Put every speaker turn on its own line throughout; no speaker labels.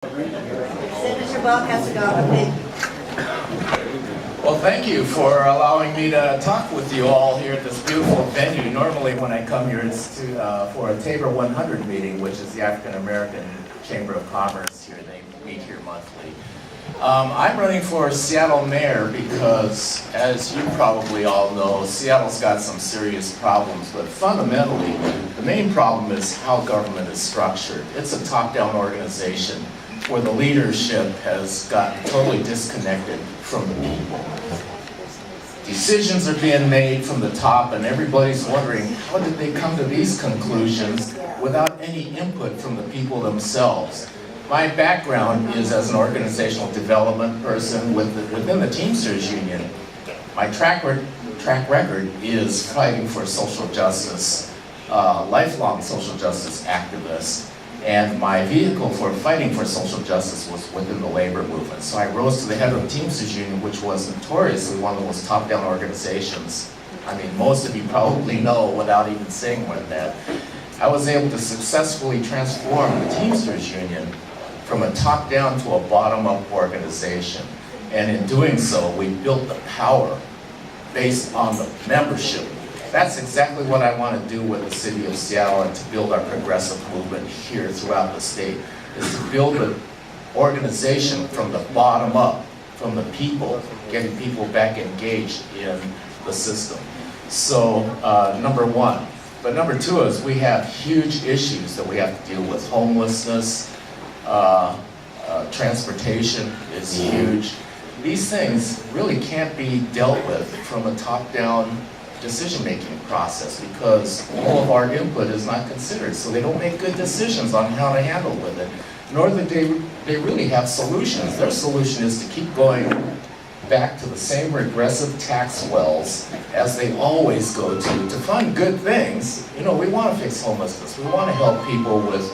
Senator Bob Hasegawa, thank you.
Well, thank you for allowing me to talk with you all here at this beautiful venue. Normally when I come here it's for a Tabor 100 meeting, which is the African American Chamber of Commerce here. They meet here monthly. I'm running for Seattle mayor because, as you probably all know, Seattle's got some serious problems, but fundamentally, the main problem is how government is structured. It's a top-down organization where the leadership has gotten totally disconnected from the people. Decisions are being made from the top and everybody's wondering, how did they come to these conclusions without any input from the people themselves? My background is as an organizational development person within the Teamsters Union. My track record is fighting for social justice, lifelong social justice activist. And my vehicle for fighting for social justice was within the labor movement. So I rose to the head of the Teamsters Union, which was notoriously one of the most top-down organizations. I mean, most of you probably know without even saying more than that. I was able to successfully transform the Teamsters Union from a top-down to a bottom-up organization. And in doing so, we built the power based on the membership. That's exactly what I want to do with the city of Seattle and to build our progressive movement here throughout the state, is to build an organization from the bottom up, from the people, getting people back engaged in the system. So, number one. But number two is we have huge issues that we have to deal with. Homelessness, transportation is huge. These things really can't be dealt with from a top-down decision-making process because all of our input is not considered, so they don't make good decisions on how to handle with it, nor that they really have solutions. Their solution is to keep going back to the same regressive tax wells as they always go to fund good things. You know, we want to fix homelessness, we want to help people with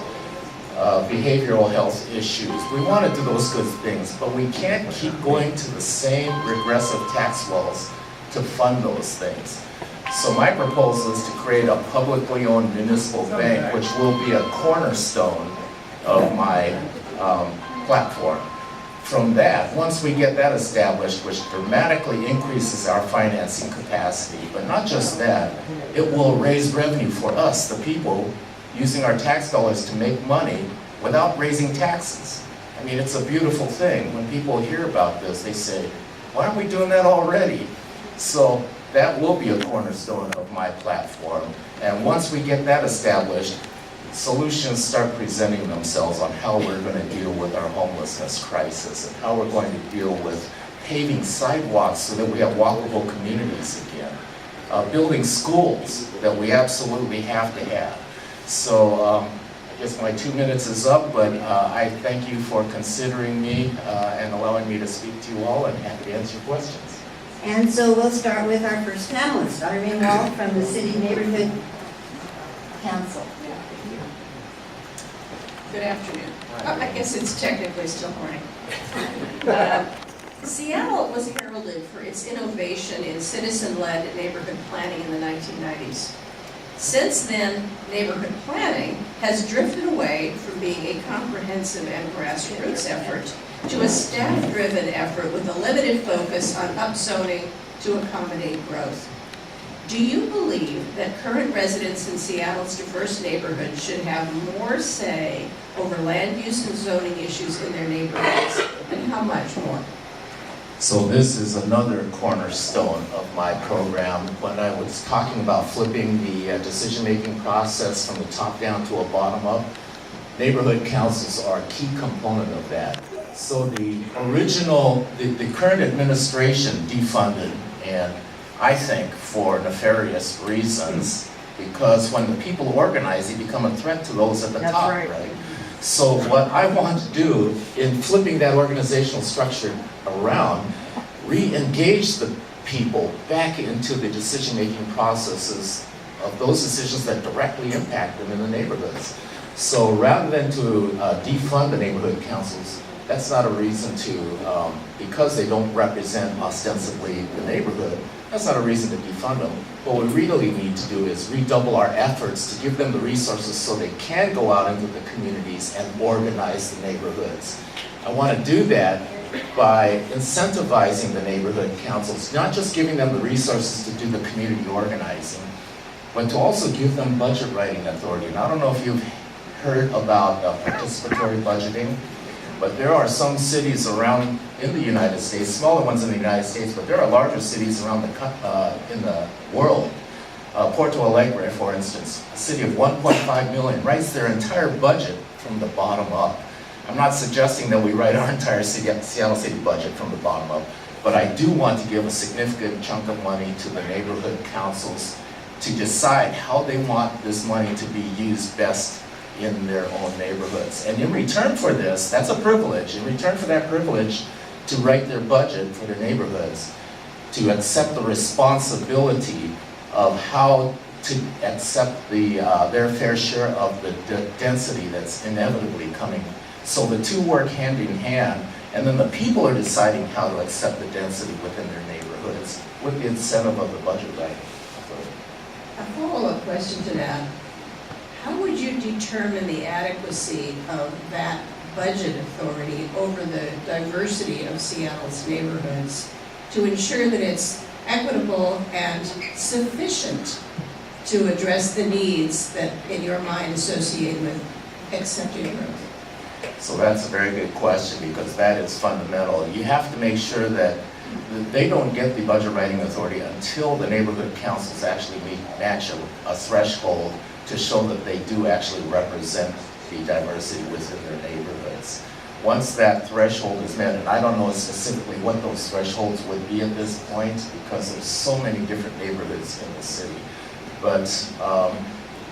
behavioral health issues, we want to do those good things, but we can't keep going to the same regressive tax wells to fund those things. So my proposal is to create a publicly owned municipal bank, which will be a cornerstone of my platform. From that, once we get that established, which dramatically increases our financing capacity, but not just that, it will raise revenue for us, the people, using our tax dollars to make money without raising taxes. I mean, it's a beautiful thing. When people hear about this, they say, why aren't we doing that already? So that will be a cornerstone of my platform. And once we get that established, solutions start presenting themselves on how we're going to deal with our homelessness crisis and how we're going to deal with paving sidewalks so that we have walkable communities again. Building schools that we absolutely have to have. So I guess my 2 minutes is up, but I thank you for considering me and allowing me to speak to you all, and happy to answer your questions.
And so we'll start with our first panelist, Irene Wall from the City Neighborhood Council.
Good afternoon. I guess it's technically still morning. Seattle was heralded for its innovation in citizen-led neighborhood planning in the 1990s. Since then, neighborhood planning has drifted away from being a comprehensive and grassroots effort to a staff-driven effort with a limited focus on upzoning to accommodate growth. Do you believe that current residents in Seattle's diverse neighborhoods should have more say over land use and zoning issues in their neighborhoods, and how much more?
So this is another cornerstone of my program. When I was talking about flipping the decision-making process from the top down to a bottom-up, neighborhood councils are a key component of that. So the current administration defunded, and I think for nefarious reasons, because when the people organize, they become a threat to those at the top, right? So what I want to do in flipping that organizational structure around, re-engage the people back into the decision-making processes of those decisions that directly impact them in the neighborhoods. So rather than to defund the neighborhood councils, that's not a reason to, because they don't represent ostensibly the neighborhood, that's not a reason to defund them. What we really need to do is redouble our efforts to give them the resources so they can go out into the communities and organize the neighborhoods. I want to do that by incentivizing the neighborhood councils, not just giving them the resources to do the community organizing, but to also give them budget writing authority. And I don't know if you've heard about participatory budgeting, but there are some cities around in the United States, smaller ones in the United States, but there are larger cities around in the world. Porto Alegre, for instance, a city of 1.5 million, writes their entire budget from the bottom up. I'm not suggesting that we write our entire Seattle City budget from the bottom up, but I do want to give a significant chunk of money to the neighborhood councils to decide how they want this money to be used best in their own neighborhoods. And in return for this, that's a privilege, in return for that privilege to write their budget for their neighborhoods, to accept the responsibility of how to accept their fair share of the density that's inevitably coming. So the two work hand in hand, and then the people are deciding how to accept the density within their neighborhoods with the incentive of the budget writing.
A follow-up question to that. How would you determine the adequacy of that budget authority over the diversity of Seattle's neighborhoods to ensure that it's equitable and sufficient to address the needs that, in your mind, associate with accepting growth?
So that's a very good question, because that is fundamental. You have to make sure that they don't get the budget writing authority until the neighborhood councils actually match a threshold to show that they do actually represent the diversity within their neighborhoods. Once that threshold is met, and I don't know specifically what those thresholds would be at this point, because there's so many different neighborhoods in the city, but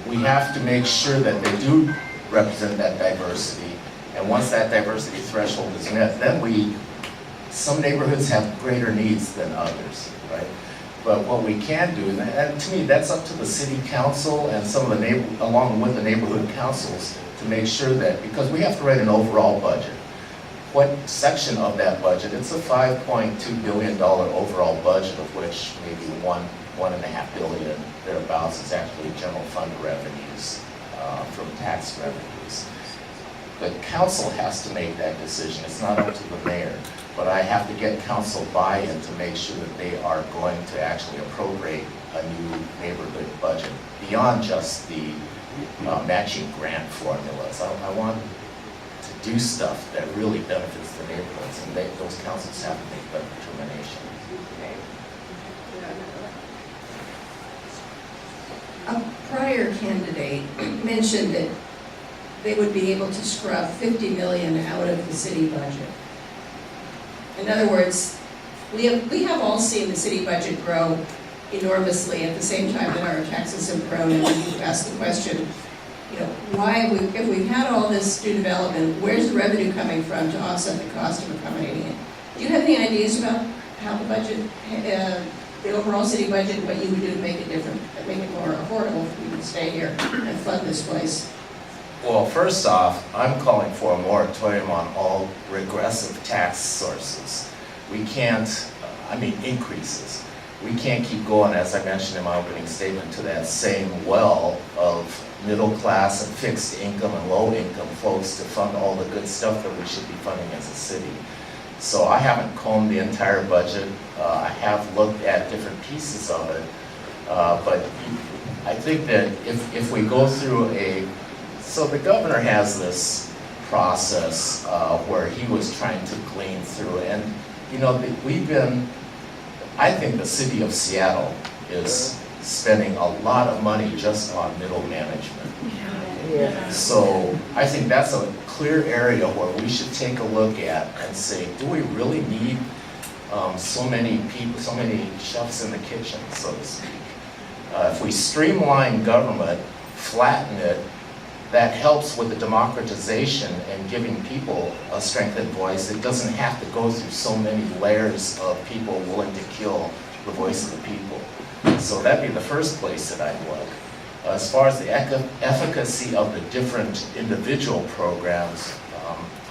we have to make sure that they do represent that diversity. And once that diversity threshold is met, then some neighborhoods have greater needs than others, right? But what we can do, and to me, that's up to the city council and some of the along with the neighborhood councils, to make sure that, because we have to write an overall budget. What section of that budget? It's a $5.2 billion overall budget, of which maybe $1.5 billion thereabouts is actually general fund revenues from tax revenues. The council has to make that decision. It's not up to the mayor. But I have to get council buy-in to make sure that they are going to actually appropriate a new neighborhood budget beyond just the matching grant formulas. I want to do stuff that really benefits the neighborhoods, and those councils have to make that determination.
A prior candidate mentioned that they would be able to scrub $50 million out of the city budget. In other words, we have all seen the city budget grow enormously at the same time that our taxes have grown, and when you ask the question, why if we've had all this new development, where's the revenue coming from to offset the cost of accommodating it? Do you have any ideas about how the budget, the overall city budget, what you would do to make it different, make it more affordable for people to stay here and fund this place?
Well, first off, I'm calling for a moratorium on all regressive tax sources. We can't, increases. We can't keep going, as I mentioned in my opening statement, to that same well of middle class and fixed income and low income folks to fund all the good stuff that we should be funding as a city. So I haven't combed the entire budget. I have looked at different pieces of it, but I think that if we go through so the governor has this process where he was trying to glean through, and I think the city of Seattle is spending a lot of money just on middle management.
Yeah.
So I think that's a clear area where we should take a look at and say, do we really need so many people, so many chefs in the kitchen, so to speak? If we streamline government, flatten it, that helps with the democratization and giving people a strengthened voice. It doesn't have to go through so many layers of people willing to kill the voice of the people. So that'd be the first place that I'd look. As far as the efficacy of the different individual programs,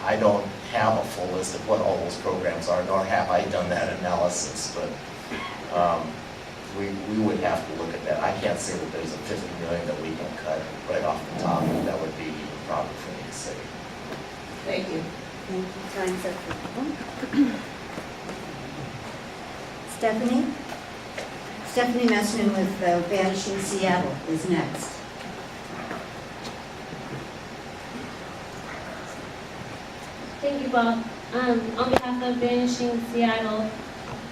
I don't have a full list of what all those programs are, nor have I done that analysis, but we would have to look at that. I can't say that there's a 50 million that we can cut right off the top. That would be improper for me to say.
Thank you.
Thank you. Time's up. Stephanie? Stephanie Messman with Vanishing Seattle is next.
Thank you, Bob. On behalf of Vanishing Seattle,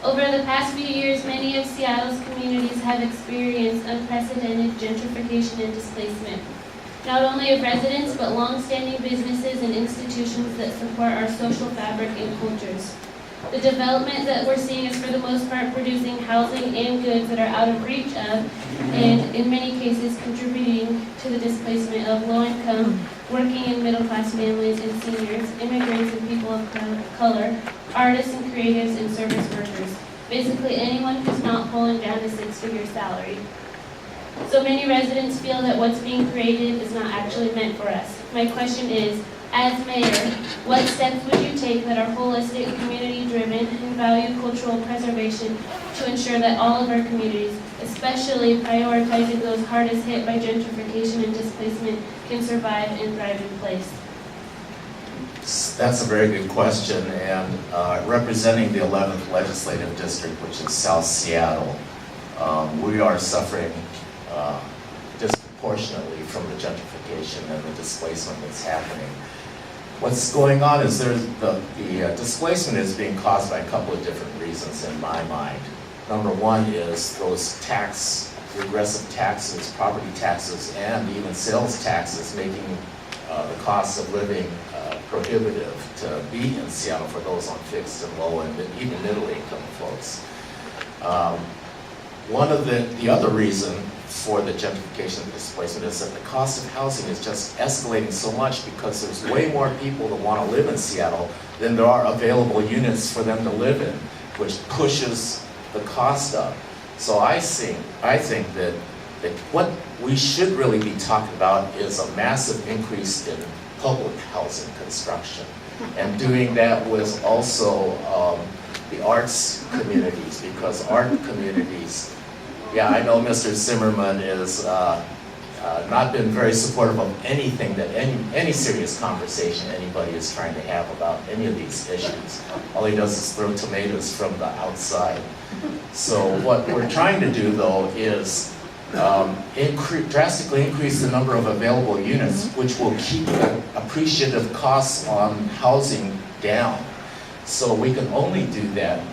over the past few years, many of Seattle's communities have experienced unprecedented gentrification and displacement, not only of residents, but long-standing businesses and institutions that support our social fabric and cultures. The development that we're seeing is for the most part producing housing and goods that are out of reach of, and in many cases contributing to the displacement of low-income, working and middle-class families and seniors, immigrants and people of color, artists and creatives and service workers. Basically anyone who's not pulling down a six-figure salary. So many residents feel that what's being created is not actually meant for us. My question is, as mayor, what steps would you take that are holistic, community-driven, and value cultural preservation to ensure that all of our communities, especially prioritizing those hardest hit by gentrification and displacement, can survive and thrive in place?
That's a very good question, and representing the 11th Legislative District, which is South Seattle, we are suffering disproportionately from the gentrification and the displacement that's happening. What's going on is the displacement is being caused by a couple of different reasons in my mind. Number one is those regressive taxes, property taxes, and even sales taxes making the cost of living prohibitive to be in Seattle for those on fixed and low and even middle income folks. One of the other reason for the gentrification and displacement is that the cost of housing is just escalating so much because there's way more people that want to live in Seattle than there are available units for them to live in, which pushes the cost up. So I think that what we should really be talking about is a massive increase in public housing construction, and doing that with also the arts communities, because art communities, yeah, I know Mr. Zimmerman is not been very supportive of anything that any serious conversation anybody is trying to have about any of these issues. All he does is throw tomatoes from the outside. So what we're trying to do though is drastically increase the number of available units, which will keep the appreciative costs on housing down. So we can only do that,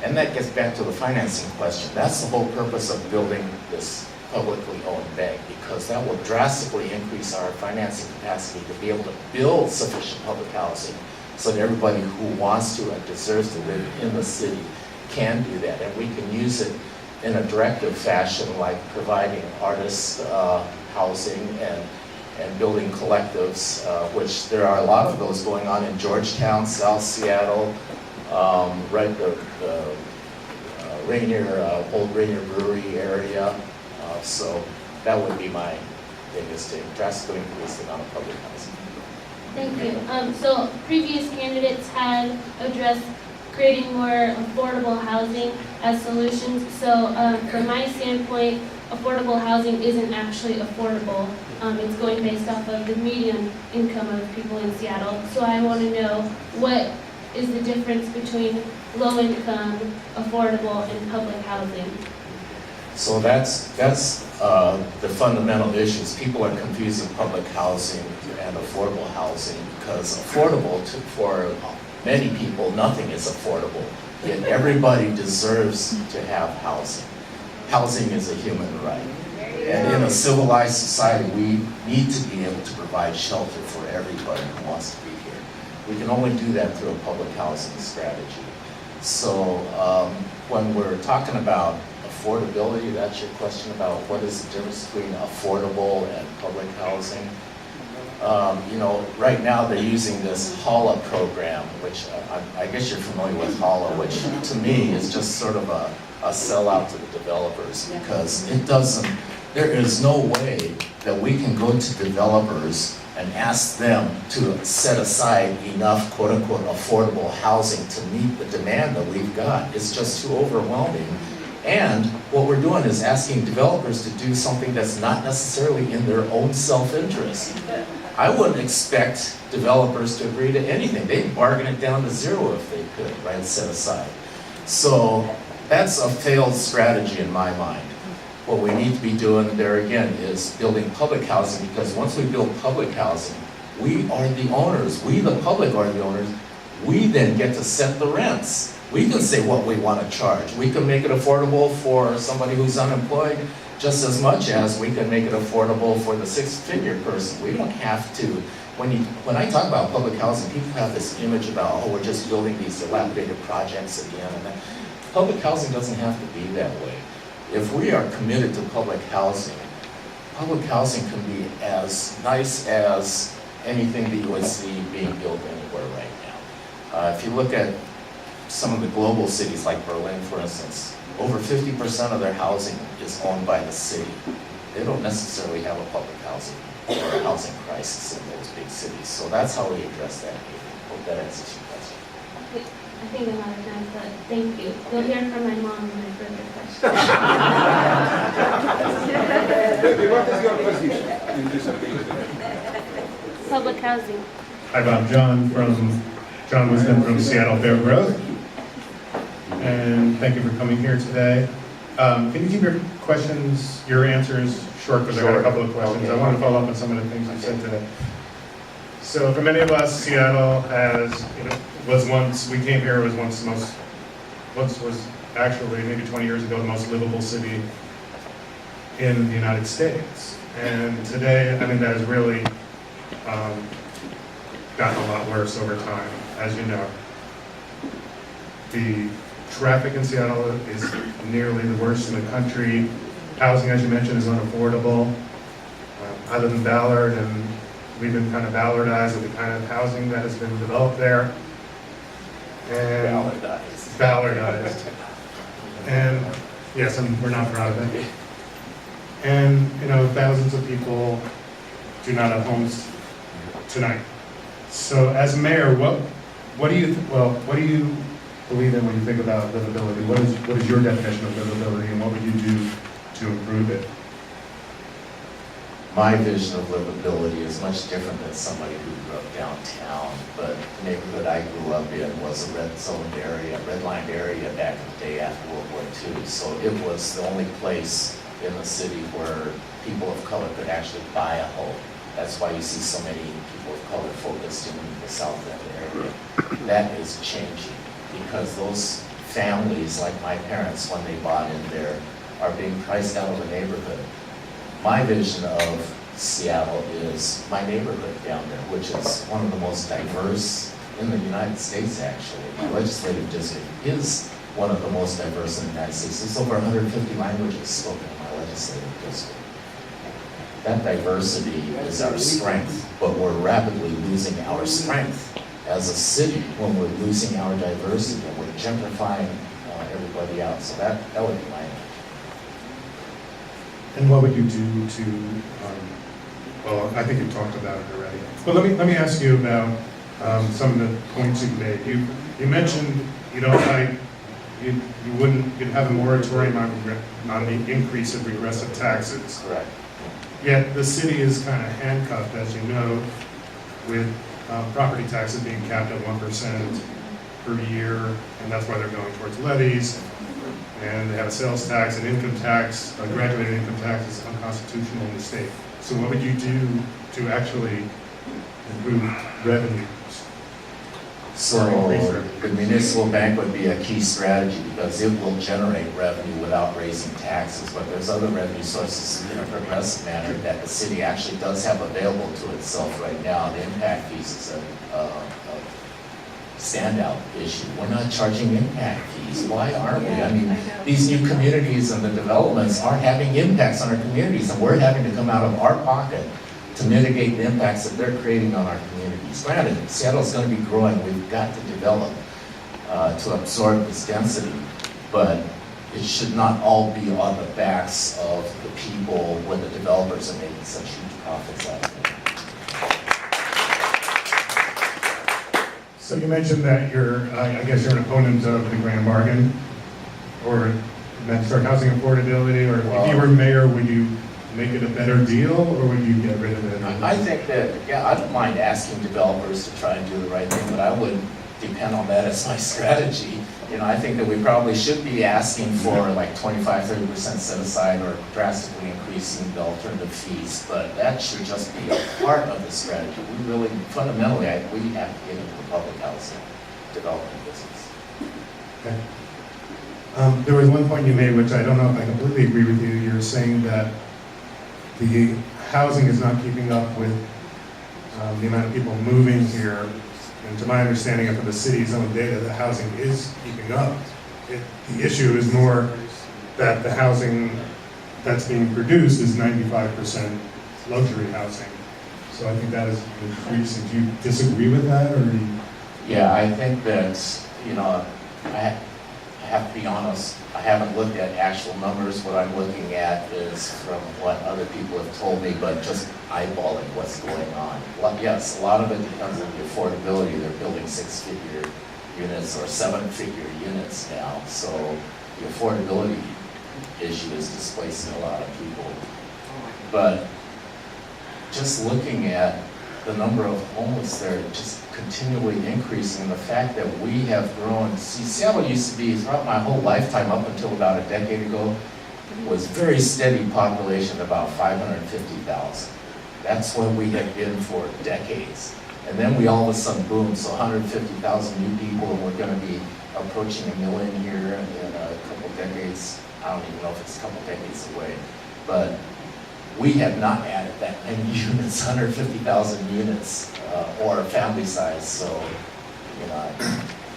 and that gets back to the financing question. That's the whole purpose of building this publicly owned bank, because that will drastically increase our financing capacity to be able to build sufficient public housing so that everybody who wants to and deserves to live in the city can do that. And we can use it in a directive fashion, like providing artists housing and building collectives, which there are a lot of those going on in Georgetown, South Seattle, right the old Rainier Brewery area. So that would be my biggest thing, drastically increase the amount of public housing.
Thank you. So previous candidates had addressed creating more affordable housing as solutions. So from my standpoint, affordable housing isn't actually affordable. It's going based off of the median income of people in Seattle. So I want to know, what is the difference between low income, affordable, and public housing?
So that's the fundamental issues. People are confusing public housing and affordable housing, because affordable for many people, nothing is affordable. Yet everybody deserves to have housing. Housing is a human right. And in a civilized society, we need to be able to provide shelter for everybody who wants to be here. We can only do that through a public housing strategy. So when we're talking about affordability, that's your question about what is the difference between affordable and public housing. Right now they're using this HALA program, which I guess you're familiar with HALA, which to me is just sort of a sellout to the developers, because there is no way that we can go to developers and ask them to set aside enough quote-unquote affordable housing to meet the demand that we've got. It's just too overwhelming. And what we're doing is asking developers to do something that's not necessarily in their own self-interest. I wouldn't expect developers to agree to anything. They'd bargain it down to zero if they could, right, set aside. So that's a failed strategy in my mind. What we need to be doing there again is building public housing, because once we build public housing, we are the owners. We, the public, are the owners. We then get to set the rents. We can say what we want to charge. We can make it affordable for somebody who's unemployed just as much as we can make it affordable for the six-figure person. We don't have to. When I talk about public housing, people have this image about, oh, we're just building these dilapidated projects at the end. And public housing doesn't have to be that way. If we are committed to public housing can be as nice as anything that you would see being built anywhere right now. If you look at some of the global cities like Berlin, for instance, over 50% of their housing is owned by the city. They don't necessarily have a public housing or a housing crisis in those big cities. So that's how we address that. Hope that answers your question.
I think I'm out of time, but thank you. You'll hear from my mom when I further questions.
What is your position in this appeal?
Public housing.
Hi, Bob. John Wisdom from Seattle Fair Growth. And thank you for coming here today. Can you keep your answers short, because I got a couple of questions.
Okay.
I want to follow up on some of the things you said today. So for many of us, Seattle we came here, was was actually maybe 20 years ago the most livable city in the United States. And today, I mean, that has really gotten a lot worse over time, as you know. The traffic in Seattle is nearly the worst in the country. Housing, as you mentioned, is unaffordable. I live in Ballard, and we've been kind of Ballardized with the kind of housing that has been developed there. And Ballardized. And yes, we're not proud of it. And thousands of people do not have homes tonight. So, as mayor, what do you believe in when you think about livability? What is your definition of livability, and what would you do to improve it?
My vision of livability is much different than somebody who grew up downtown, but the neighborhood I grew up in was a red-lined area back in the day after World War II. So it was the only place in the city where people of color could actually buy a home. That's why you see so many people of color focused in the South End area. That is changing, because those families, like my parents, when they bought in there, are being priced out of the neighborhood. My vision of Seattle is my neighborhood down there, which is one of the most diverse in the United States, actually. My legislative district is one of the most diverse in the United States. There's over 150 languages spoken in my legislative district. That diversity is our strength, but we're rapidly losing our strength as a city when we're losing our diversity, and we're gentrifying everybody out. So that would be my answer.
And what would you do to, well, I think you talked about it already. But let me ask you about some of the points you made. You mentioned you'd have a moratorium on the increase of regressive taxes.
Correct.
Yet the city is kind of handcuffed, as you know, with property taxes being capped at 1% per year, and that's why they're going towards levies. And they have a sales tax, an income tax, a graduated income tax is unconstitutional in the state. So what would you do to actually improve revenues?
So the municipal bank would be a key strategy, because it will generate revenue without raising taxes, but there's other revenue sources in a progressive manner that the city actually does have available to itself right now. The impact fees is a standout issue. We're not charging impact fees. Why aren't we? I mean, these new communities and the developments are having impacts on our communities, and we're having to come out of our pocket to mitigate the impacts that they're creating on our communities. Granted, Seattle's going to be growing. We've got to develop to absorb this density, but it should not all be on the backs of the people when the developers are making such huge profits out of it.
So you mentioned that I guess you're an opponent of the grand bargain, or that start housing affordability, or if you were mayor, would you make it a better deal, or would you get rid of it?
I think that, yeah, I don't mind asking developers to try and do the right thing, but I would depend on that as my strategy. You know, I think that we probably should be asking for like 25-30% set aside or drastically increasing the alternative fees, but that should just be a part of the strategy. We really, fundamentally, we have to get into the public housing development business.
Okay. There was one point you made, which I don't know if I completely agree with you. You're saying that the housing is not keeping up with the amount of people moving here. And to my understanding of the city's own data, the housing is keeping up. The issue is more that the housing that's being produced is 95% luxury housing. So I think that is increasing. Do you disagree with that, or?
Yeah, I think that, you know, I have to be honest, I haven't looked at actual numbers. What I'm looking at is from what other people have told me, but just eyeballing what's going on. Well, yes, a lot of it depends on the affordability. They're building 6-figure units or 7-figure units now, so the affordability issue is displacing a lot of people. But just looking at the number of homeless there just continually increasing, the fact that we have grown. See, Seattle used to be, throughout my whole lifetime up until about a decade ago, was very steady population, about 550,000. That's what we had been for decades. And then we all of a sudden boomed, so 150,000 new people, and we're going to be approaching 1 million here in a couple decades. I don't even know if it's a couple decades away. But we have not added that many units, 150,000 units, or family size, so, you know,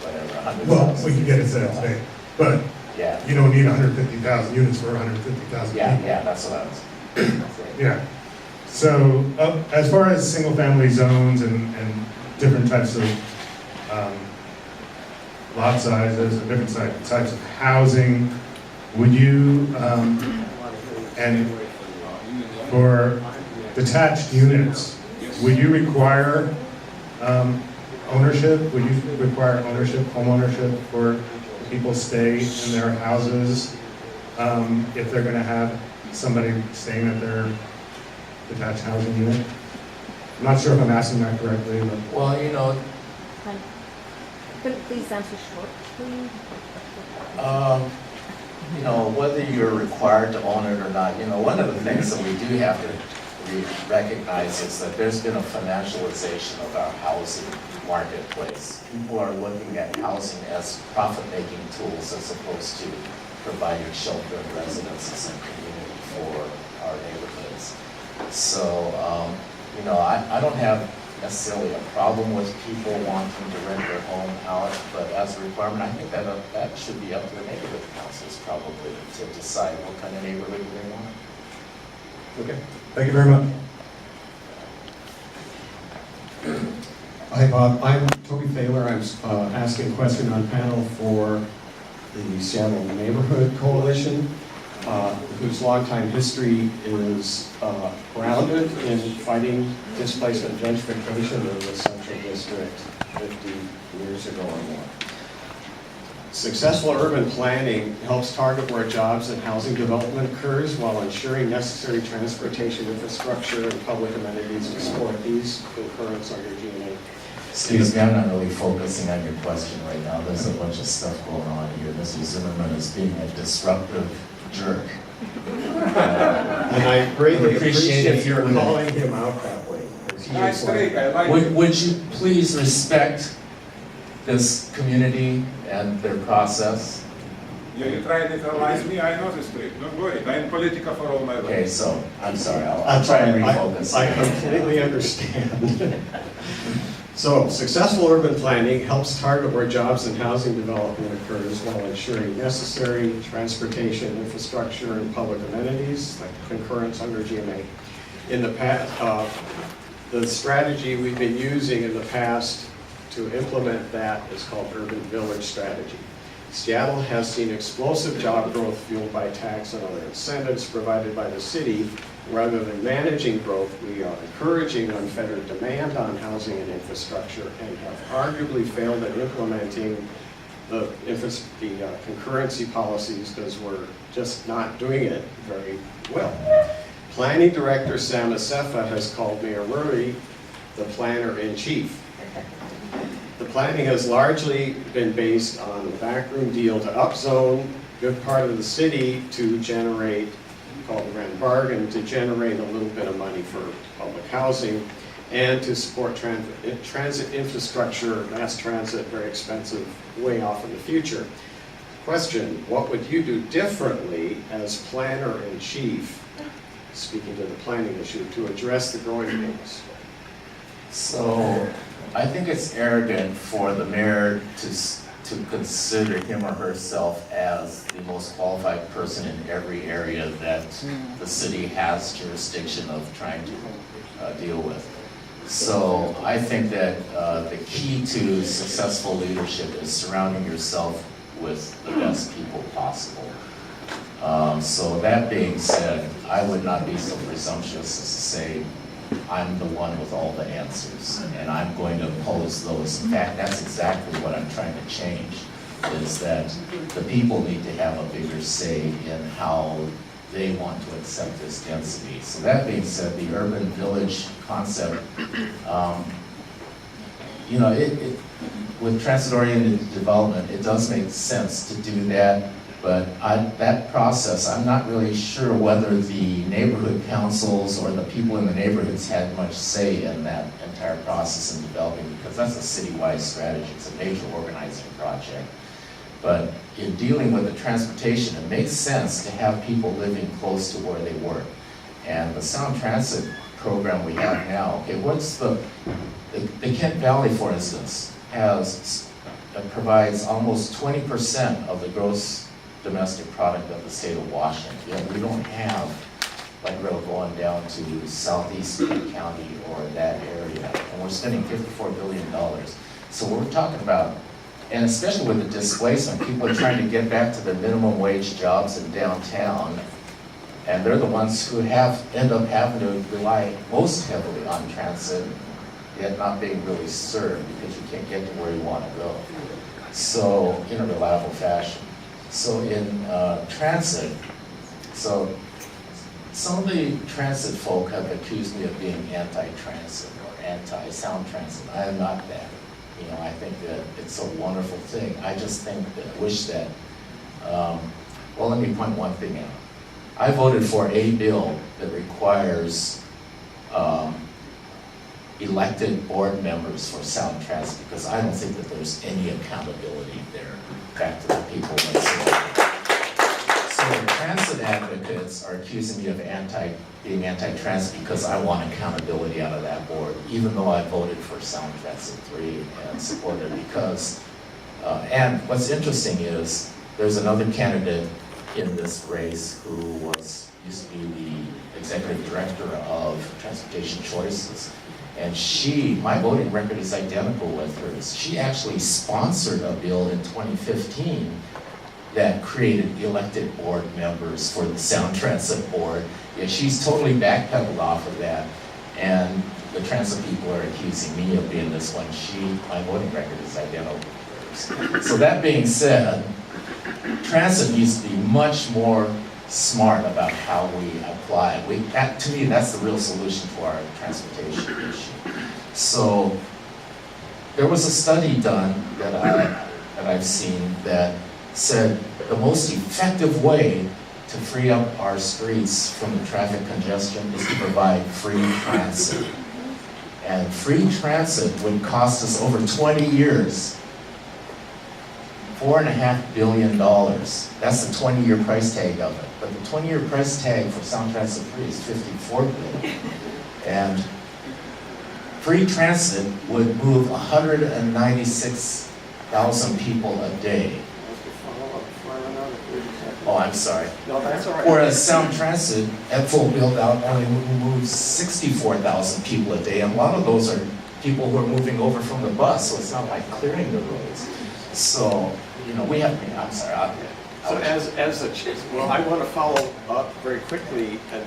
whatever, 100,000.
Well, we can get it set up today, but
Yeah,
you don't need 150,000 units for 150,000
yeah,
people.
yeah, that's what I was.
Yeah. So as far as single-family zones and different types of lot sizes and different types of housing, would you, and for detached units, would you require ownership? Would you require ownership, home ownership, for people stay in their houses if they're going to have somebody staying at their detached housing unit? I'm not sure if I'm asking that correctly, but.
Well, you know,
Please answer short, please.
you know, whether you're required to own it or not, you know, one of the things that we do have to recognize is that there's been a financialization of our housing marketplace. People are looking at housing as profit-making tools as opposed to providing shelter and residences and community for our neighborhoods. So, you know, I don't have necessarily a problem with people wanting to rent their home out, but as a requirement, I think that should be up to the neighborhood councils probably to decide what kind of neighborhood they want.
Okay, thank you very much.
Hi, Bob. I'm Toby Thaler. I'm asking a question on panel for the Seattle Neighborhood Coalition, whose longtime history is grounded in fighting displacement and gentrification of the Central District 50 years ago or more. Successful urban planning helps target where jobs and housing development occurs while ensuring necessary transportation infrastructure and public amenities to support these concurrents under GNA.
Excuse me, I'm not really focusing on your question right now. There's a bunch of stuff going on here. Mr. Zimmerman is being a disruptive jerk.
And I greatly appreciate
if you're
calling him out that way. Because he
Nice
is like-
break, I like it.
Would you please respect this community and their process?
You try to neutralize me, I know the script, don't worry. I'm Politica for all my life.
Okay, so, I'm sorry, I'll try and refocus.
I completely understand. So, successful urban planning helps target where jobs and housing development occurs while ensuring necessary transportation, infrastructure, and public amenities, like concurrence under GMA. In the past, the strategy we've been using in the past to implement that is called Urban Village Strategy. Seattle has seen explosive job growth fueled by tax and other incentives provided by the city, Rather than managing growth, we are encouraging unfettered demand on housing and infrastructure and have arguably failed at implementing the concurrency policies because we're just not doing it very well. Planning Director Sam Asefa has called Mayor Murray the planner-in-chief. The planning has largely been based on the backroom deal to upzone a good part of the city to generate, called the rent bargain, to generate a little bit of money for public housing and to support transit infrastructure, mass transit, very expensive, way off in the future. Question, what would you do differently as planner-in-chief, speaking to the planning issue, to address the growing pains?
So I think it's arrogant for the mayor to consider him or herself as the most qualified person in every area that the city has jurisdiction of trying to deal with. So I think that the key to successful leadership is surrounding yourself with the best people possible. So that being said, I would not be so presumptuous as to say, I'm the one with all the answers, and I'm going to oppose those. In fact, that's exactly what I'm trying to change, is that the people need to have a bigger say in how they want to accept this density. So that being said, the urban village concept, you know, with transit-oriented development, it does make sense to do that. But that process, I'm not really sure whether the neighborhood councils or the people in the neighborhoods had much say in that entire process in developing, because that's a citywide strategy. It's a major organizing project. But in dealing with the transportation, it makes sense to have people living close to where they work. And the Sound Transit program we have now, okay, what's the Kent Valley, for instance, provides almost 20% of the gross domestic product of the state of Washington. Yet we don't have like rail going down to southeast county or that area, and we're spending $54 billion. So we're talking about, and especially with the displacement, people are trying to get back to their minimum wage jobs in downtown, and they're the ones who end up having to rely most heavily on transit, yet not being really served because you can't get to where you want to go. So in a reliable fashion. So in transit, so some of the transit folk have accused me of being anti-transit or anti-sound transit. I am not that. You know, I think that it's a wonderful thing. I just think that, wish that, well, let me point one thing out. I voted for a bill that requires elected board members for sound transit because I don't think that there's any accountability there back to the people that so transit advocates are accusing me of being anti-transit because I want accountability out of that board, even though I voted for Sound Transit 3 and supported it because, and what's interesting is there's another candidate in this race who used to be the executive director of Transportation Choices. And my voting record is identical with hers. She actually sponsored a bill in 2015 that created elected board members for the Sound Transit Board. Yeah, she's totally backpedaled off of that. And the transit people are accusing me of being this one. My voting record is identical with hers. So that being said, transit needs to be much more smart about how we apply. To me, that's the real solution to our transportation issue. So there was a study done that I've seen that said the most effective way to free up our streets from the traffic congestion is to provide free transit. And free transit would cost us over 20 years $4.5 billion. That's the 20-year price tag of it. But the 20-year price tag for Sound Transit 3 is $54 billion. And free transit would move 196,000 people a day. Oh, I'm sorry.
No, that's all right.
Whereas Sound Transit at full build out only moves 64,000 people a day. And a lot of those are people who are moving over from the bus, so it's not like clearing the roads. So, you know, we have, I'm sorry.
So as a chief, well, I want to follow up very quickly, and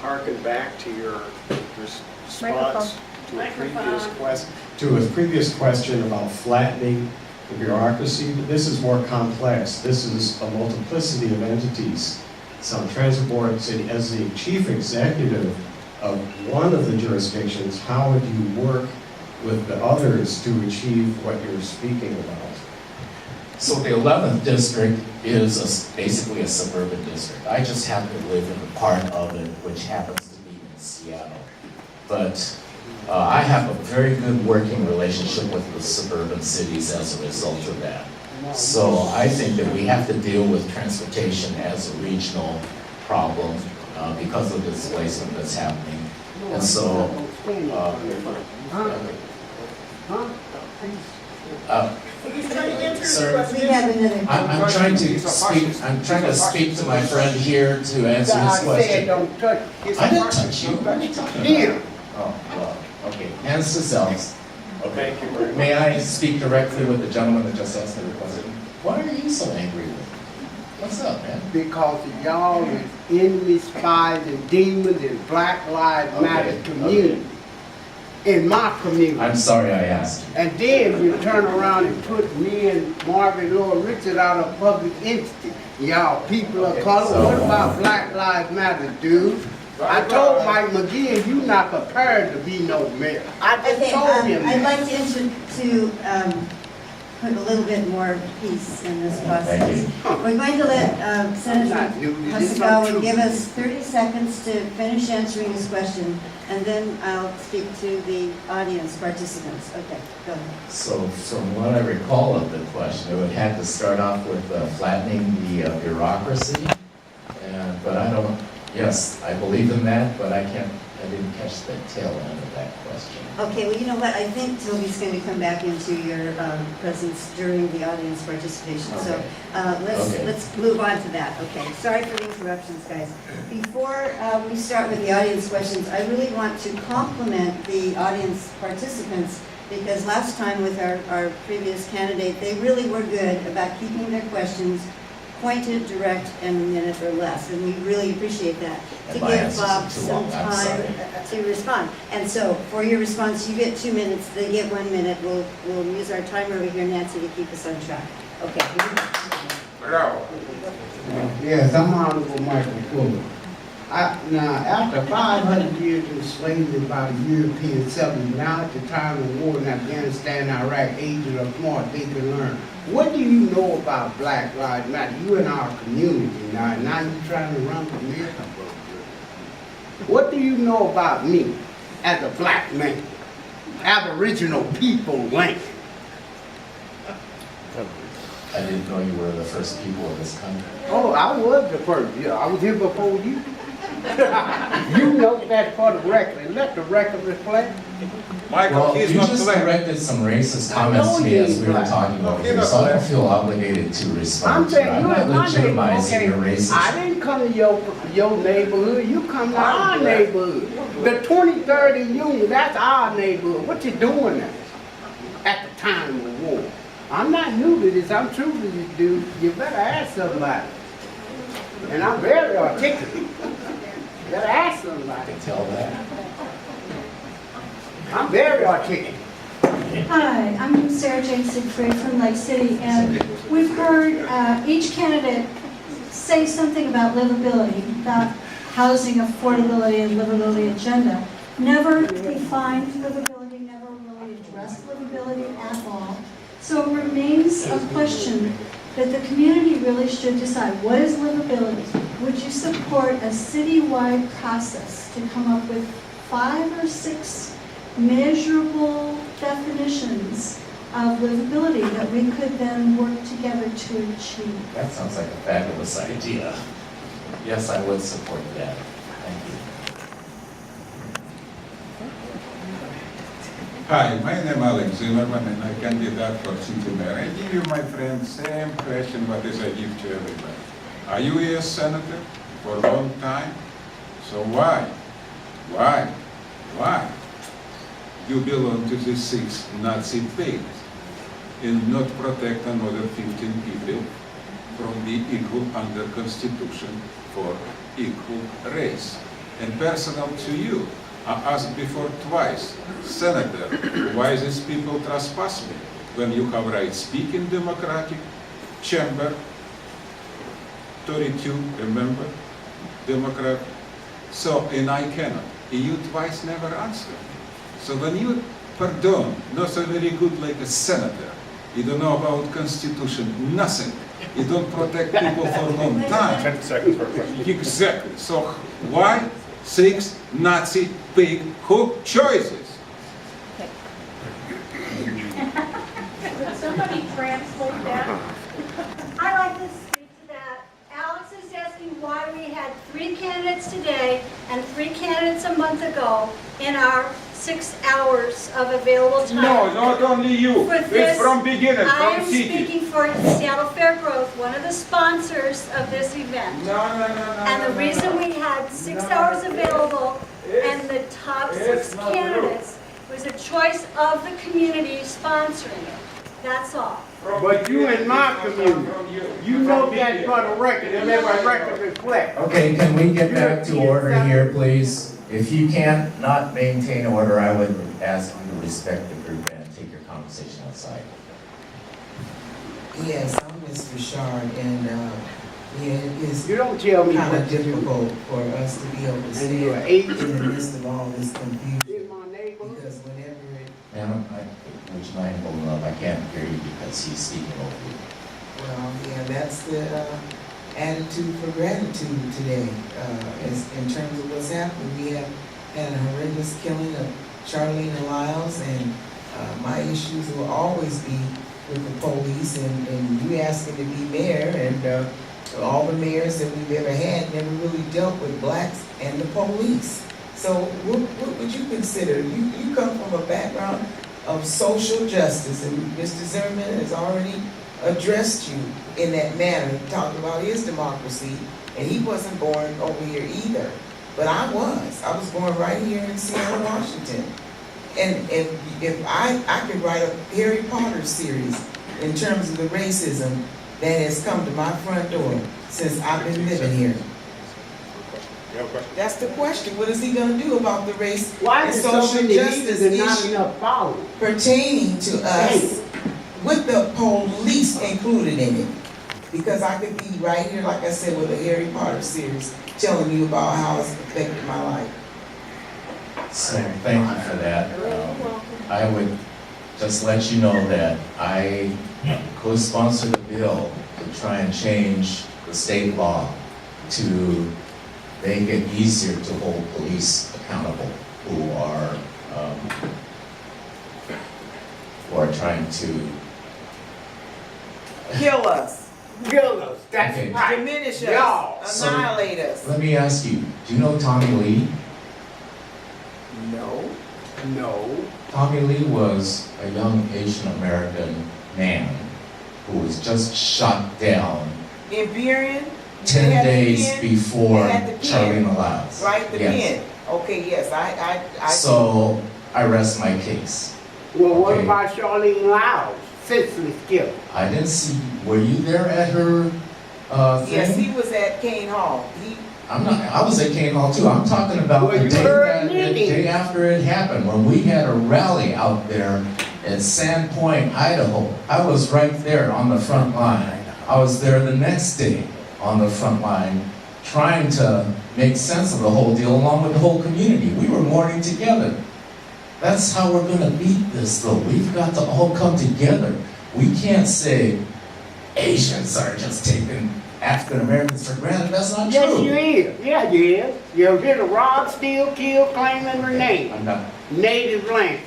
harken back to your response to a previous question?
To a previous question about flattening the bureaucracy, this is more complex. This is a multiplicity of entities. Some transit board city, as the chief executive of one of the jurisdictions, how would you work with the others to achieve what you're speaking about?
So the 11th district is basically a suburban district. I just happen to live in the part of it which happens to be in Seattle. But I have a very good working relationship with the suburban cities as a result of that. So I think that we have to deal with transportation as a regional problem because of the displacement that's happening. And so, sir,
We have another.
I'm trying to speak to my friend here to answer his question.
Don't touch.
I didn't touch you. What are you talking about?
Here.
Oh, well, okay, hands to selves.
Thank you very much.
May I speak directly with the gentleman that just asked the question? Why are you so angry with me? What's up, man?
Because y'all is enemy, spies, and demons in Black Lives Matter community. In my community.
I'm sorry I asked you.
And then you turn around and put me and Marvin Lord Richard out of public entity. Y'all people of
Okay,
color,
so-
what about Black Lives Matter, dude? I told Mike McGee, you not prepared to be no mayor. I just
Okay,
told him
I'd
that.
like to put a little bit more peace in this
Thank you.
process. We're going to let Senator
not doing this. This is
Hasegawa
not
give
true.
us 30 seconds to finish answering his question, and then I'll speak to the audience participants. Okay, go ahead.
So from what I recall of the question, it would have to start off with flattening the bureaucracy. But I don't, yes, I believe in that, but I didn't catch the tail end of that question.
Okay, well, you know what, I think Toby's going to come back into your presence during the audience participation. So
Okay.
let's move on to that. Okay, sorry for the interruptions, guys. Before we start with the audience questions, I really want to compliment the audience participants because last time with our previous candidate, they really were good about keeping their questions pointed, direct, and a minute or less, and we really appreciate that.
And
To
my
give
answers
Bob
are too
some
long, I'm
time to respond. And so, for your response, you get 2 minutes, they get 1 minute. We'll use our timer over here, Nancy, to keep us on track. Okay.
Bravo.
Yes, I'm Honorable Michael Fuller. Now, after 500 years of slavery by the European settlers, now at the time of war in Afghanistan, Iraq, aged or smart, they can learn. What do you know about Black Lives Matter? You in our community now, and now you're trying to run for mayor. What do you know about me as a black man? Aboriginal people land.
I didn't know you were the first people in this country.
Oh, I was the first. Yeah, I was here before you. You know that for the record. Let the record reflect.
Michael,
Well,
he's
you
not
just
black.
corrected some racist comments to me as we were talking over here, so I don't feel obligated to respond
I'm
to you.
saying
I'm
you
not
in my neighborhood.
legitimizing
Okay,
your racism.
I didn't come to your neighborhood. You come to our neighborhood. The 23rd and Union, that's our neighborhood. What you doing there? At the time of war. I'm not new to this. I'm true to this, dude. You better ask somebody. And I'm very articulate. You better ask
I
somebody.
can tell that.
I'm very articulate.
Hi, I'm Sarah Jane Siegfried from Lake City, and we've heard each candidate say something about livability, about housing affordability and livability agenda. Never defined livability, never really addressed livability at all. So it remains a question that the community really should decide. What is livability? Would you support a citywide process to come up with 5 or 6 measurable definitions of livability that we could then work together to achieve?
That sounds like a fabulous idea. Yes, I would support that. Thank you.
Hi, my name is Alex Zimmerman and I'm candidate for city mayor. I give you, my friend, same question what is I give to everybody. Are you a senator for a long time? So why you belong to the 6 Nazi states and not protect another 15 people from the equal under Constitution for equal race? And personal to you, I asked before twice, Senator, why these people trespass me? When you have right speak in democratic chamber, 32, remember, Democrat. So, and I cannot. And you twice never answered. So when you, pardon, not so very good like a senator, you don't know about constitution, nothing. You don't protect people for a long time.
10 seconds for a question.
Exactly. So why 6 Nazi pig hook choices?
Could somebody translate that? I'd like to speak to that. Alex is asking why we had 3 candidates today and 3 candidates a month ago in our 6 hours of available time.
No, not only you.
For
It's
this,
from beginning,
I
from
am
city.
speaking for Seattle Fair Growth, one of the sponsors of this event.
No.
And the reason we had 6 hours available and the top 6 candidates was a choice of the community sponsoring it. That's all.
But you in my community, you know that for the record, and let my record reflect.
Okay, can we get back to order here, please? If you can't not maintain order, I would ask you to respect the group and take your conversation outside.
Yes, I'm Ms. Richard, and it is
You don't tell me
kind
what
of
to do.
difficult for us to be able to
And
stay
you're
in
8
the midst of all this confusion,
in my neighborhood.
because whenever it,
Ma'am, would you mind holding up? I can't hear you because he's speaking over you.
well, yeah, that's the attitude for gratitude today. As in terms of what's happened, we have had a horrendous killing of Charlene and Lyles, and my issues will always be with the police, and you asking to be mayor, and all the mayors that we've ever had never really dealt with blacks and the police. So what would you consider? You come from a background of social justice, and Mr. Zimmerman has already addressed you in that manner, talking about his democracy, and he wasn't born over here either. But I was born right here in Seattle, Washington. And if I could write a Harry Potter series in terms of the racism that has come to my front door since I've been living here.
You have a question?
That's the question. What is he going to do about the race
Why
and
is so
social
many
justice
leaders and not
issue
enough followers?
pertaining to us with the police included in it? Because I could be right here, like I said, with a Harry Potter series telling you about how it's affected my life.
So thank you for that. I would just let you know that I co-sponsored a bill to try and change the state law to make it easier to hold police accountable who are trying to
Kill us,
Kill us, that's
Okay.
right.
diminish
Y'all.
us, annihilate us.
Let me ask you, do you know Tommy Lee?
No.
Tommy Lee was a young Asian American man who was just shot down
In Burien,
10
They had the
days
pen?
before
They had the pen?
Charlene Lyles.
right, the
Yes.
pen. Okay, yes, I.
So I rest my case.
Well, what
Okay.
about Charlene Lyles, senseless killer?
I didn't see, were you there at her thing?
Yes, he was at Kane Hall.
I was at Kane Hall too. I'm talking about
Well,
the
you
day,
heard
the
me.
day after it happened, when we had a rally out there in Sandpoint, Idaho. I was right there on the front line. I was there the next day on the front line, trying to make sense of the whole deal along with the whole community. We were mourning together. That's how we're gonna beat this though. We've got to all come together. We can't say Asians are just taking African Americans for granted. That's not
Yes,
true.
you is. Yeah, you is. You're here to rob, steal, kill, claim, and rename.
I'm not,
Native land.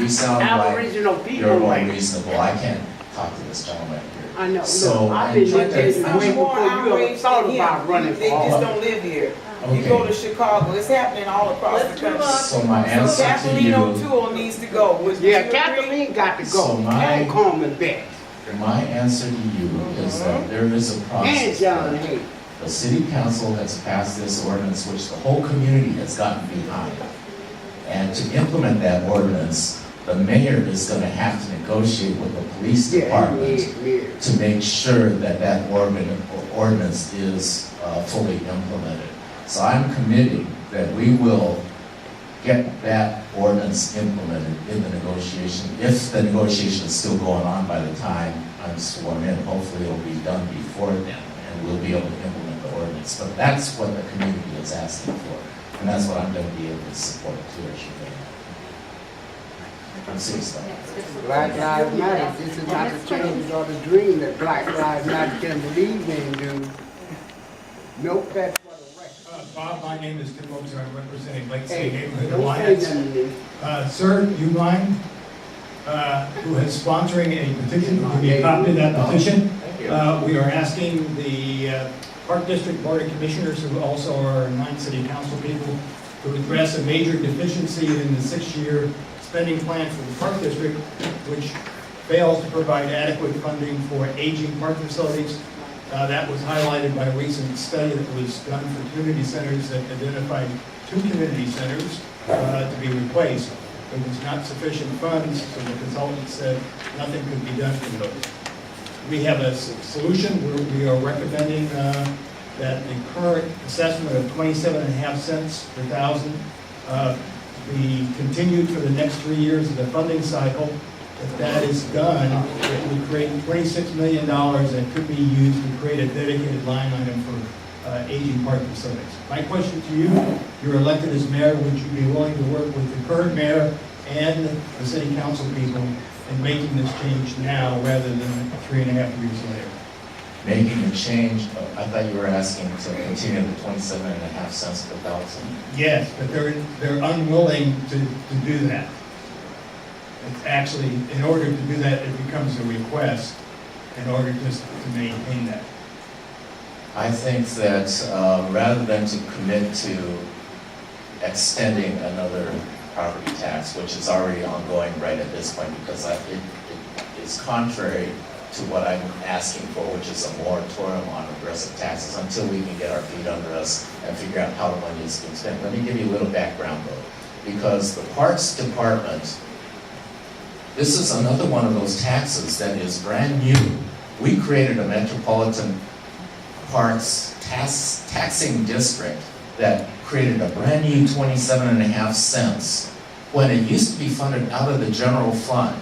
you sound like
Aboriginal
you're
people
more
land.
reasonable. I can't talk to this gentleman here.
I know.
So,
Look, I've
I'm
been
trying to-
dictated
Some
way
more
before you ever
outraged
thought
than
about
him.
running
They
for
just
office.
don't live here. You
Okay.
go to Chicago, it's happening all across
Let's
the
move
country.
on.
So my answer to
Capitolino
you,
Tool needs to go. Would
Yeah,
you agree?
Kathleen got to
So
go.
my-
And Coleman Beck.
my answer to you is that there is a
And
process.
John Hay.
The city council has passed this ordinance, which the whole community has gotten behind. And to implement that ordinance, the mayor is gonna have to negotiate with the police department to make sure that that ordinance is fully implemented. So I'm committing that we will get that ordinance implemented in the negotiation, if the negotiation is still going on by the time I'm sworn in. Hopefully it'll be done before then, and we'll be able to implement the ordinance. But that's what the community is asking for, and that's what I'm going to be able to support too, as you may know. I'm serious about it.
Black Lives Matter, this is not the change or the dream that Black Lives Matter can believe in, dude. Nope, that's for the record.
Bob, my name is Tim Moser. I'm representing Lake
Hey,
City Neighborhood
don't say
Alliance.
nothing to me.
Sir, do you mind, who is sponsoring a petition, give me a copy of that petition? We are asking the Park District Board of Commissioners, who also are 9 city council people, to address a major deficiency in the 6-year spending plan for the Park District, which fails to provide adequate funding for aging park facilities. That was highlighted by a recent study that was done for community centers that identified 2 community centers to be replaced. There was not sufficient funds, so the consultant said nothing could be done for those. We have a solution where we are recommending that the current assessment of 27.5 cents per thousand be continued for the next 3 years of the funding cycle. If that is done, it would create $26 million that could be used to create a dedicated line item for aging park facilities. My question to you, you're elected as mayor, would you be willing to work with the current mayor and the city council people in making this change now rather than 3.5 years later?
Making a change, I thought you were asking to continue the 27.5 cents per thousand.
Yes, but they're unwilling to do that. It's actually, in order to do that, it becomes a request in order just to maintain that.
I think that rather than to commit to extending another property tax, which is already ongoing right at this point, because it is contrary to what I'm asking for, which is a moratorium on aggressive taxes until we can get our feet under us and figure out how the money is being spent. Let me give you a little background though, because the Parks Department, this is another one of those taxes that is brand new. We created a Metropolitan Parks taxing district that created a brand new 27.5 cents when it used to be funded out of the general fund,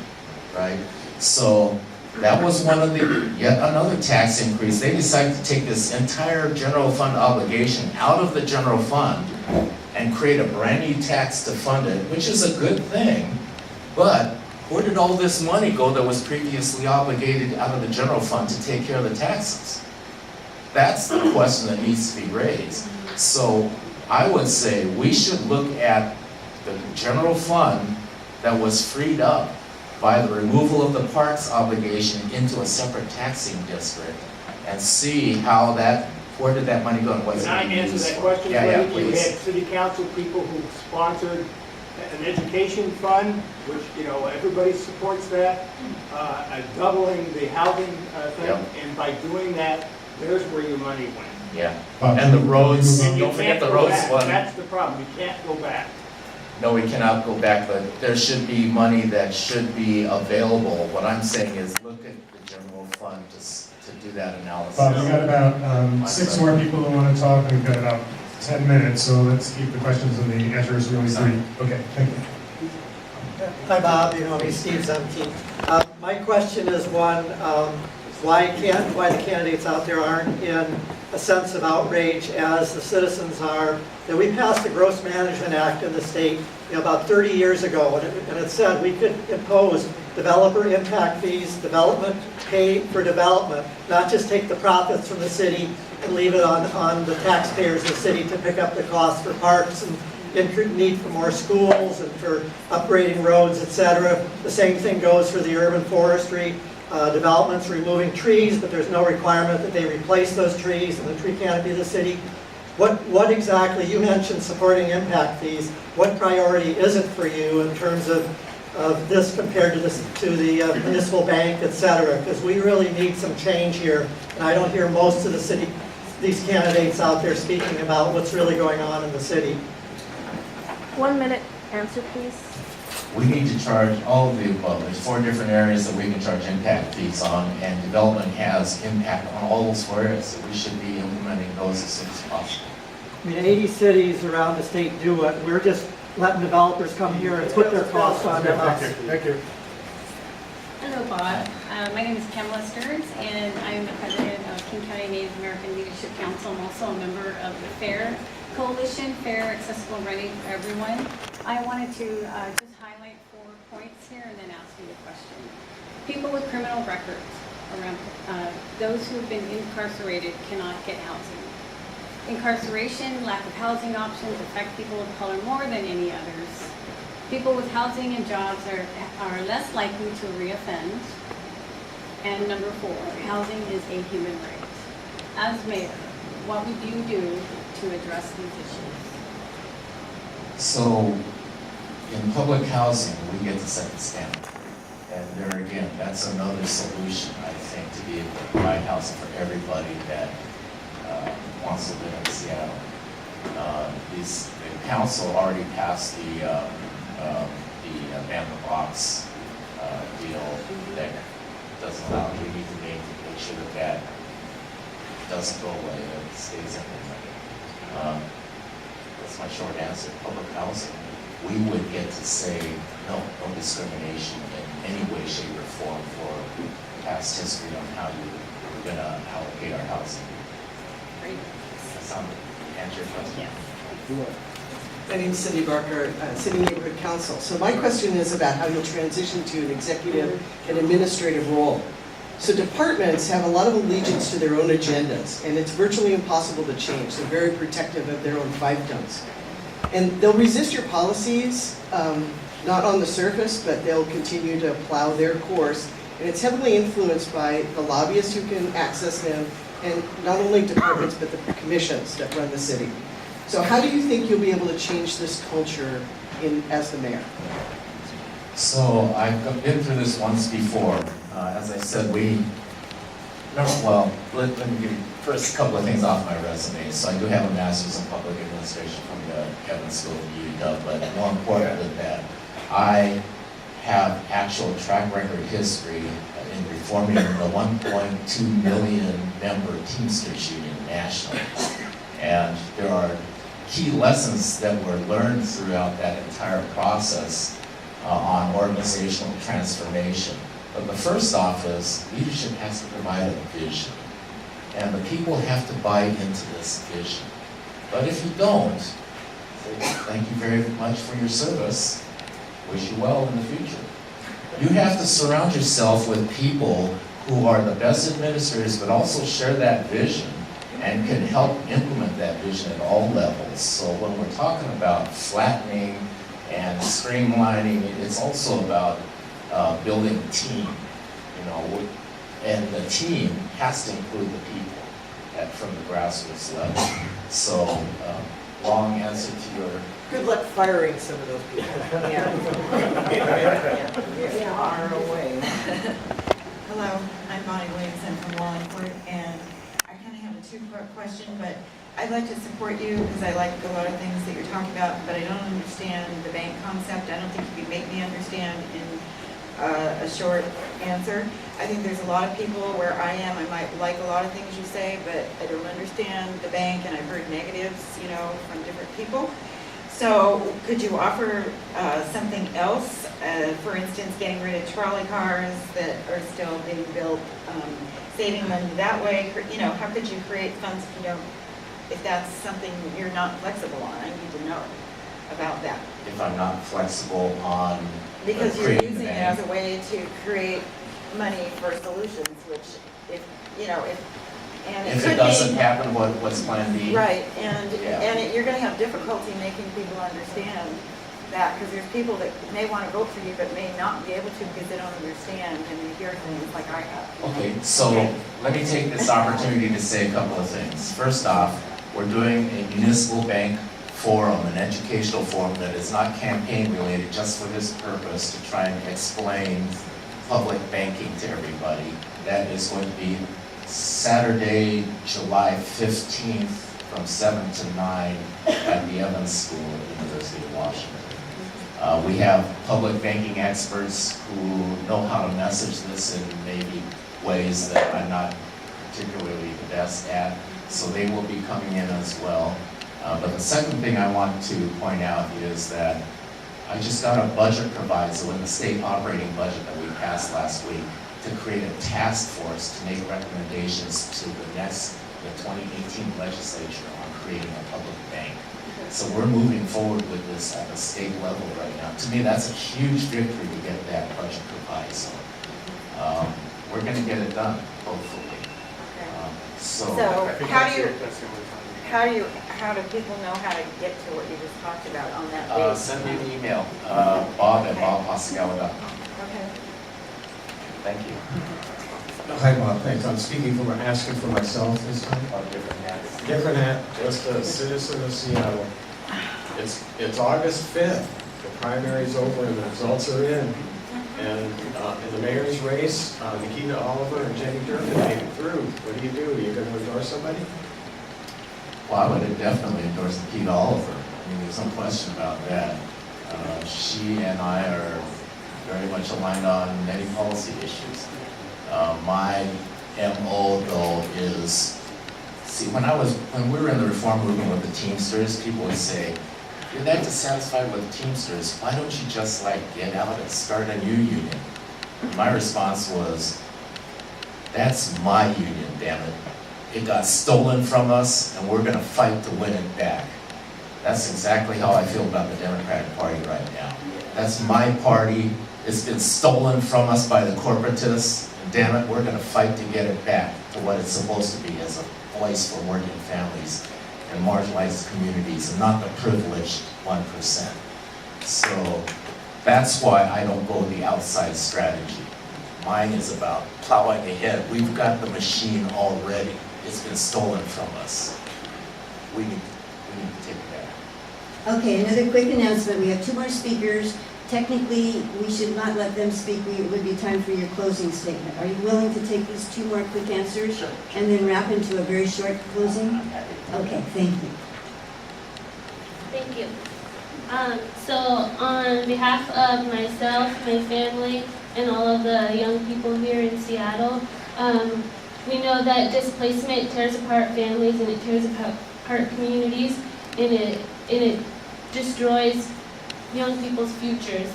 right? So that was one of the, yet another tax increase. They decided to take this entire general fund obligation out of the general fund and create a brand new tax to fund it, which is a good thing, but where did all this money go that was previously obligated out of the general fund to take care of the taxes? That's the question that needs to be raised. So I would say we should look at the general fund that was freed up by the removal of the parks obligation into a separate taxing district and see how that, where did that money go and what's it
Can I answer
used
that
for?
question,
Yeah,
please? You
please.
had city council people who sponsored an education fund, which, you know, everybody supports that, doubling the housing thing,
Yep.
and by doing that, there's where your money went.
Yeah, and the roads,
And you
don't forget
can't
the
go
roads
back.
one.
That's the problem, you can't go back.
No, we cannot go back, but there should be money that should be available. What I'm saying is look at the general fund to do that analysis.
Bob, we've got about 6 more people who want to talk, and we've got about 10 minutes, so let's keep the questions and the answers really brief. Okay, thank you.
Hi, Bob. You know me, Steve Zemke. My question is one, why the candidates out there aren't in a sense of outrage as the citizens are, that we passed the Gross Management Act in the state, you know, about 30 years ago, and it said we could impose developer impact fees, development pay for development, not just take the profits from the city and leave it on the taxpayers of the city to pick up the cost for parks and need for more schools and for upgrading roads, etc. The same thing goes for the urban forestry. Developments removing trees, but there's no requirement that they replace those trees in the tree canopy of the city. What exactly, you mentioned supporting impact fees, what priority is it for you in terms of this compared to the municipal bank, etc.? Because we really need some change here, and I don't hear most of these candidates out there speaking about what's really going on in the city.
1 minute answer, please.
We need to charge all of the above. There's 4 different areas that we can charge impact fees on, and development has impact on all those 4 areas, so we should be implementing those as soon as possible.
I mean, 80 cities around the state do it. We're just letting developers come here and put their costs on us.
Thank you.
Hello, Bob. My name is Pamela Stearns, and I am the president of King County Native American Leadership Council. I'm also a member of the FAIR Coalition, Fair Accessible Running for Everyone. I wanted to just highlight 4 points here and then ask you a question. People with criminal records, around those who have been incarcerated cannot get housing. Incarceration, lack of housing options affect people of color more than any others. People with housing and jobs are less likely to reoffend. And number 4, housing is a human right. As mayor, what would you do to address these issues?
So, in public housing, we get to set the standard. And there again, that's another solution, I think, to be able to provide housing for everybody that wants to live in Seattle. The council already passed the abandoned box deal that doesn't allow, we need to make sure that that doesn't go away, that it stays implemented. That's my short answer. Public housing, we would get to say no discrimination in any way, shape, or form for past history on how we're going to allocate our housing.
Great.
Does that answer your question?
Yes.
My name is Cindy Barker, City Neighborhood Council. So my question is about how you'll transition to an executive and administrative role. So departments have a lot of allegiance to their own agendas, and it's virtually impossible to change. They're very protective of their own fiefdoms. And they'll resist your policies, not on the surface, but they'll continue to plow their course. And it's heavily influenced by the lobbyists who can access them, and not only departments, but the commissions that run the city. So how do you think you'll be able to change this culture as the mayor?
So I've been through this once before. As I said, let me give you first a couple of things off my resume. So I do have a master's in public administration from the Evans School of UW, but more important than that, I have actual track record history in reforming the 1.2 million member Teamsters Union nationally. And there are key lessons that were learned throughout that entire process on organizational transformation. But the first off is leadership has to provide a vision. And the people have to buy into this vision. But if you don't, thank you very much for your service. Wish you well in the future. You have to surround yourself with people who are the best administrators, but also share that vision and can help implement that vision at all levels. So when we're talking about flattening and streamlining, it's also about building a team, and the team has to include the people from the grassroots level. So, long answer to your...
Good luck firing some of those people.
Yeah. Far away. Hello, I'm Bonnie Williamson from Wallingford, and I kind of have a two-part question, but I'd like to support you because I like a lot of things that you're talking about, but I don't understand the bank concept. I don't think you can make me understand in a short answer. I think there's a lot of people where I am, I might like a lot of things you say, but I don't understand the bank, and I've heard negatives, from different people. So could you offer something else? For instance, getting rid of trolley cars that are still being built, saving money that way. How could you create funds if that's something you're not flexible on? I need to know about that.
If I'm not flexible on
because you're
creating
using
the
it
bank.
as a way to create money for solutions, which if
If it doesn't happen, what's plan B?
Right, and
Yeah.
you're going to have difficulty making people understand that, because there's people that may want to vote for you but may not be able to because they don't understand and they hear things like I have.
Okay, so let me take this opportunity to say a couple of things. First off, we're doing a municipal bank forum, an educational forum that is not campaign related, just for this purpose, to try and explain public banking to everybody. That is going to be Saturday, July 15th from 7 to 9 at the Evans School at the University of Washington. We have public banking experts who know how to message this in maybe ways that I'm not particularly the best at, so they will be coming in as well. But the second thing I want to point out is that I just got a budget proviso in the state operating budget that we passed last week to create a task force to make recommendations to the 2018 legislature on creating a public bank. So we're moving forward with this at the state level right now. To me, that's a huge victory to get that budget proviso. We're going to get it done, hopefully.
So how do people know how to get to what you just talked about on that page?
Send me an email, bob@bobhasegawa.com.
Okay.
Thank you.
Hi, Bob, thanks. I'm asking for myself this time.
Different hats.
Different hat, just a citizen of Seattle. It's August 5th. The primary's over and the results are in. And in the mayor's race, Nikita Oliver and Jenny Durkin made it through. What do? Are you going to endorse somebody?
Well, I would definitely endorse Nikita Oliver. I mean, there's no question about that. She and I are very much aligned on many policy issues. My MO, though, is, see, when we were in the reform movement with the Teamsters, people would say, you're that dissatisfied with the Teamsters, why don't you just get out and start a new union? And my response was, that's my union, damn it. It got stolen from us, and we're gonna fight to win it back. That's exactly how I feel about the Democratic Party right now. That's my party. It's been stolen from us by the corporatists. And damn it, we're gonna fight to get it back to what it's supposed to be as a voice for working families and marginalized communities, and not the privileged 1%. So that's why I don't go the outside strategy. Mine is about plowing ahead. We've got the machine already. It's been stolen from us. We need to take it back.
Okay, another quick announcement. We have 2 more speakers. Technically, we should not let them speak. It would be time for your closing statement. Are you willing to take these 2 more quick answers?
Sure.
And then wrap into a very short closing? Okay, thank you.
Thank you. So on behalf of myself, my family, and all of the young people here in Seattle, we know that displacement tears apart families and it tears apart communities, and it destroys young people's futures.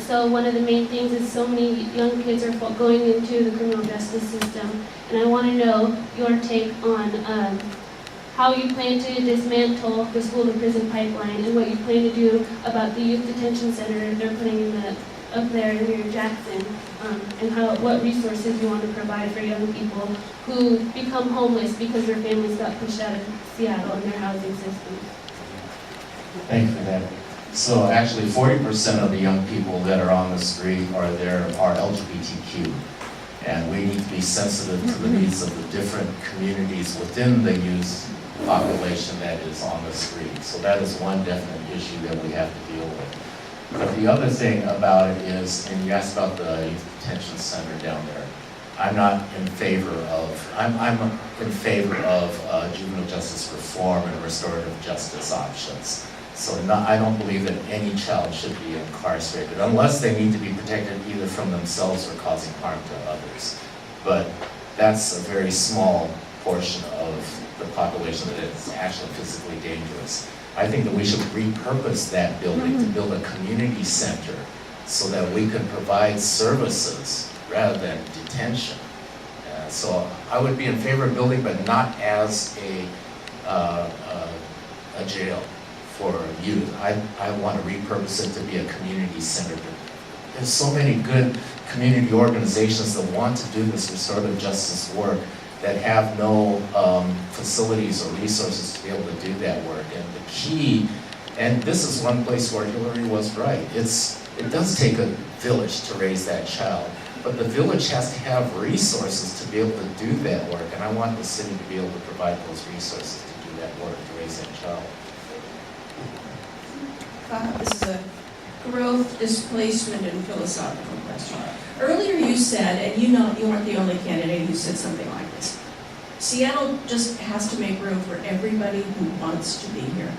So one of the main things is so many young kids are going into the criminal justice system, and I want to know your take on how you plan to dismantle the school-to-prison pipeline and what you plan to do about the youth detention center they're putting up there near Jackson, and what resources you want to provide for young people who become homeless because their families got pushed out of Seattle and their housing system.
Thank you for that. So actually 40% of the young people that are on the street are LGBTQ. And we need to be sensitive to the needs of the different communities within the youth population that is on the street. So that is one definite issue that we have to deal with. But the other thing about it is, and you asked about the youth detention center down there, I'm in favor of juvenile justice reform and restorative justice options. So I don't believe that any child should be incarcerated unless they need to be protected either from themselves or causing harm to others. But that's a very small portion of the population that is actually physically dangerous. I think that we should repurpose that building to build a community center so that we can provide services rather than detention. So I would be in favor of building, but not as a jail for youth. I want to repurpose it to be a community center. There's so many good community organizations that want to do this restorative justice work that have no facilities or resources to be able to do that work. And the key, and this is one place where Hillary was right, it does take a village to raise that child, but the village has to have resources to be able to do that work, and I want the city to be able to provide those resources to do that work, to raise that child.
This is a growth, displacement, and philosophical question. Earlier you said, and you aren't the only candidate who said something like this, Seattle just has to make room for everybody who wants to be here.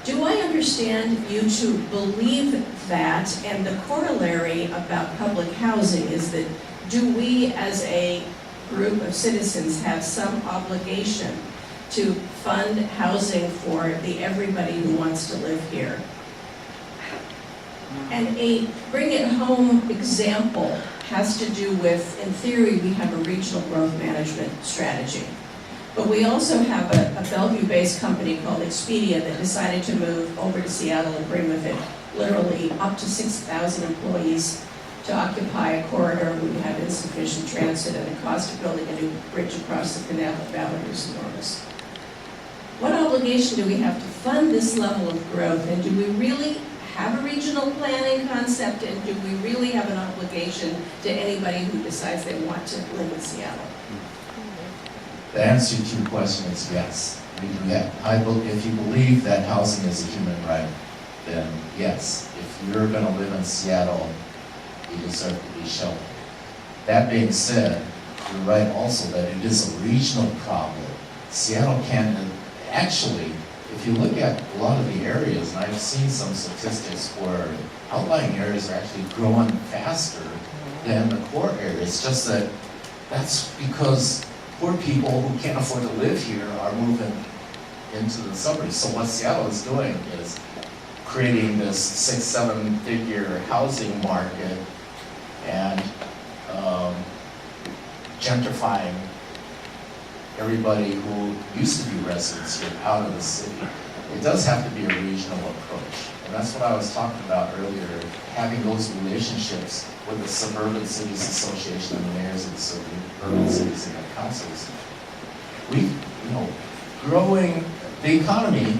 Do I understand you to believe that, and the corollary about public housing is that do we as a group of citizens have some obligation to fund housing for the everybody who wants to live here. And a bring it home example has to do with, in theory, we have a regional growth management strategy. But we also have a Bellevue-based company called Expedia that decided to move over to Seattle and bring with it literally up to 6,000 employees to occupy a corridor where we have insufficient transit, and the cost of building a new bridge across the Canal Valley is enormous. What obligation do we have to fund this level of growth, and do we really have a regional planning concept, and do we really have an obligation to anybody who decides they want to live in Seattle?
The answer to your question is yes, we do that. If you believe that housing is a human right, then yes, if you're going to live in Seattle, you deserve to be sheltered. That being said, you're right also that it is a regional problem. Seattle can't, actually, if you look at a lot of the areas, and I've seen some statistics where outlying areas are actually growing faster than the core areas. It's just that that's because poor people who can't afford to live here are moving into the suburbs. So what Seattle is doing is creating this 6-7 figure housing market and gentrifying everybody who used to be residents here out of the city. It does have to be a regional approach. And that's what I was talking about earlier, having those relationships with the Suburban Cities Association and the mayors of the suburban cities and the councils. Growing the economy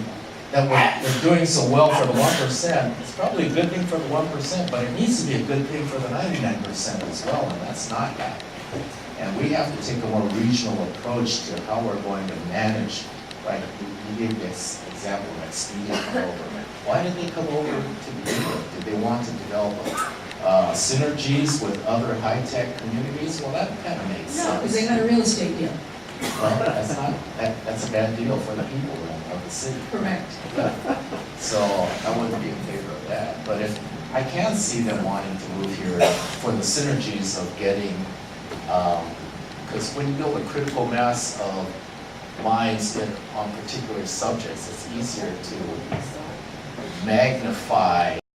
that we're doing so well for the 1%, it's probably a good thing for the 1%, but it needs to be a good thing for the 99% as well, and that's not happening. And we have to take a more regional approach to how we're going to manage. Like you gave this example of Expedia come over. Why did they come over to begin with? Did they want to develop synergies with other high-tech communities? Well, that kind of makes sense.
No, because they got a real estate deal.
Well, that's a bad deal for the people of the city.
Correct.
So I wouldn't be in favor of that. But if I can see them wanting to move here for the synergies of getting, because when you build a critical mass of minds on particular subjects, it's easier to magnify